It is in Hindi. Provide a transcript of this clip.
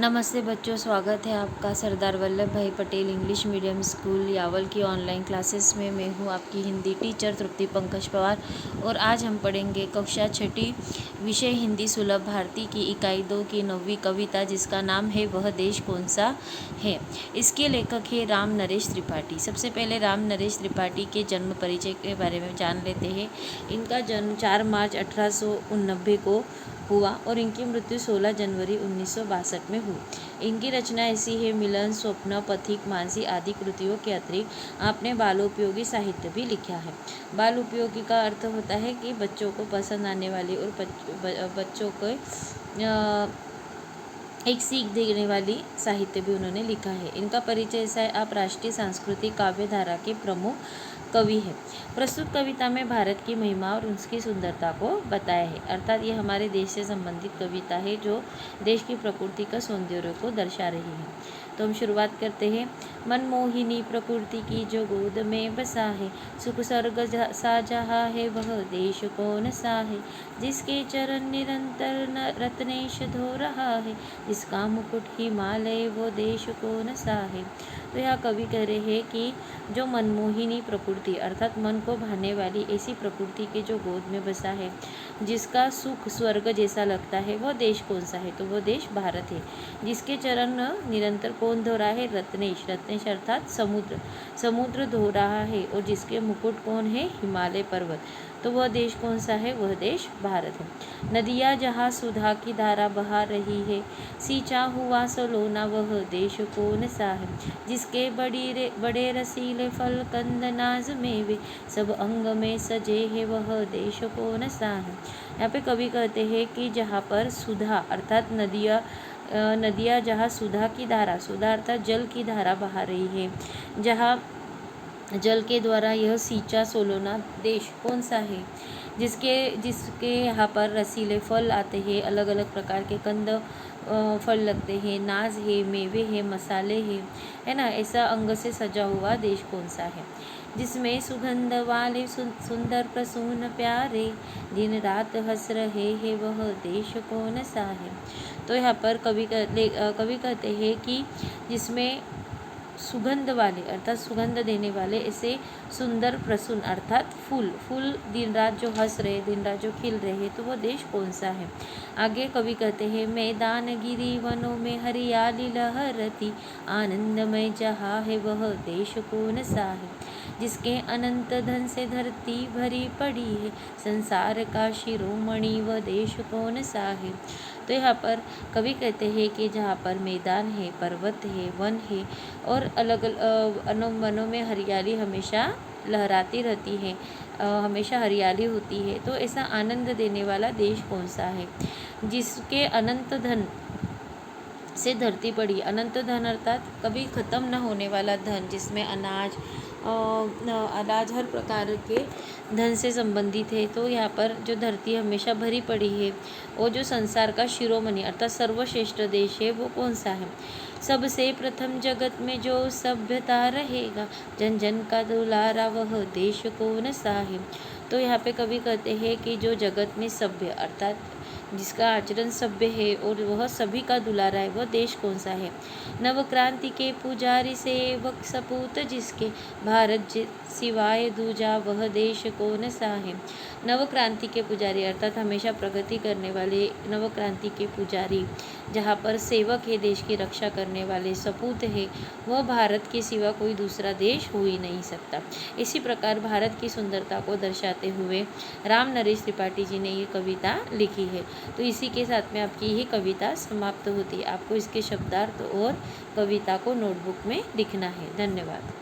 नमस्ते बच्चों, स्वागत है आपका सरदार वल्लभ भाई Patel English medium school Yawal की ऑनलाइन क्लासेस में। मैं हूं आपकी हिंदी टीचर तृप्ति पंकज पवार और आज हम पढ़ेंगे कक्षा छठी विषय हिंदी सुलभ भारती की इकाई 2 की 9वीं कविता, जिसका नाम है वह देश कौन सा है। इसके लेखक है राम नरेश त्रिपाठी। सबसे पहले राम नरेश त्रिपाठी के जन्म परिचय के बारे में जान लेते हैं। इनका जन्म 4 मार्च 1889 को हुआ और इनकी मृत्यु 16 जनवरी 1962 में हुई। इनकी रचना ऐसी है: मिलन, स्वप्न, पथिक, मानसी आदि कृतियों के अतिरिक्त आपने बालोपयोगी साहित्य भी लिखा है। बाल उपयोगी का अर्थ होता है कि बच्चों को पसंद आने वाली और बच्चों को एक सीख देने वाली साहित्य भी उन्होंने लिखा है। इनका परिचय ऐसा है: आप राष्ट्रीय सांस्कृतिक काव्य धारा के प्रमुख कवि है। प्रस्तुत कविता में भारत की महिमा और उसकी सुंदरता को बताया है, अर्थात ये हमारे देश से संबंधित कविता है जो देश की प्रकृति का सौंदर्य को दर्शा रही है। तो हम शुरुआत करते हैं। मनमोहिनी प्रकृति की जो गोद में बसा है, सुख स्वर्ग सा जहाँ है वह देश कौन सा है। जिसके चरण निरंतर रत्नेश धो रहा है, जिसका मुकुट हिमालय वो देश कौन सा है। तो यह कवि कह रहे हैं कि जो मनमोहिनी प्रकृति अर्थात मन को भाने वाली ऐसी प्रकृति के जो गोद में बसा है, जिसका सुख स्वर्ग जैसा लगता है, वह देश कौन सा है। तो वह देश भारत है। जिसके चरण निरंतर कौन धो रहा है? रत्नेश। रत्नेश अर्थात समुद्र। समुद्र धो रहा है। और जिसके मुकुट कौन है? हिमालय पर्वत। तो वह देश कौन सा है? वह देश भारत है। नदियाँ जहाँ सुधा की धारा बहा रही है, सींचा हुआ सलोना वह देश कौन सा है। जिसके बड़े रसीले फल कंद नाज मेवे, सब अंग में सजे है वह देश कौन सा है। यहाँ पे कवि कहते हैं कि जहाँ पर सुधा अर्थात नदियाँ जहाँ सुधा की धारा, सुधा अर्थात जल की धारा बहा रही है, जहाँ जल के द्वारा यह सींचा सोलोना देश कौन सा है। जिसके यहाँ पर रसीले फल आते हैं, अलग अलग प्रकार के कंद फल लगते हैं, नाज है, मेवे है, मसाले है ना। ऐसा अंग से सजा हुआ देश कौन सा है। जिसमें सुगंध वाले सुंदर प्रसून प्यारे, दिन रात हंस रहे हैं वह देश कौन सा है। तो यहाँ पर कवि कहते हैं कि जिसमें सुगंध वाले अर्थात सुगंध देने वाले ऐसे सुंदर प्रसून अर्थात फूल दिन रात जो हंस रहे, दिन रात जो खिल रहे हैं, तो वो देश कौन सा है। आगे कवि कहते हैं, मैदान गिरी वनों में हरियाली लहरती, आनंदमय जहाँ है वह देश कौन सा है। जिसके अनंत धन से धरती भरी पड़ी है, संसार का शिरोमणि वह देश कौन सा है। तो यहाँ पर कवि कहते हैं कि जहाँ पर मैदान है, पर्वत है, वन है और अलग वनों में हरियाली हमेशा लहराती रहती है, हमेशा हरियाली होती है, तो ऐसा आनंद देने वाला देश कौन सा है। जिसके अनंत धन से धरती पड़ी, अनंत धन अर्थात कभी ख़त्म न होने वाला धन, जिसमें अनाज हर प्रकार के धन से संबंधित है। तो यहाँ पर जो धरती हमेशा भरी पड़ी है, वो जो संसार का शिरोमणि अर्थात सर्वश्रेष्ठ देश है, वो कौन सा है। सबसे प्रथम जगत में जो सभ्यता रहेगा, जन जन का दुलारा वह देश कौन सा है। तो यहाँ पे कवि कहते हैं कि जो जगत में सभ्य अर्थात जिसका आचरण सभ्य है और वह सभी का दुलारा है, वह देश कौन सा है। नवक्रांति के पुजारी सेवक सपूत जिसके, भारत सिवाय दूजा वह देश कौन सा है। नवक्रांति के पुजारी अर्थात हमेशा प्रगति करने वाले नवक्रांति के पुजारी, जहाँ पर सेवक है, देश की रक्षा करने वाले सपूत है, वह भारत के सिवा कोई दूसरा देश हो ही नहीं सकता। इसी प्रकार भारत की सुंदरता को दर्शाते हुए राम नरेश त्रिपाठी जी ने ये कविता लिखी है। तो इसी के साथ में आपकी ये कविता समाप्त होती है। आपको इसके शब्दार्थ और कविता को नोटबुक में लिखना है। धन्यवाद।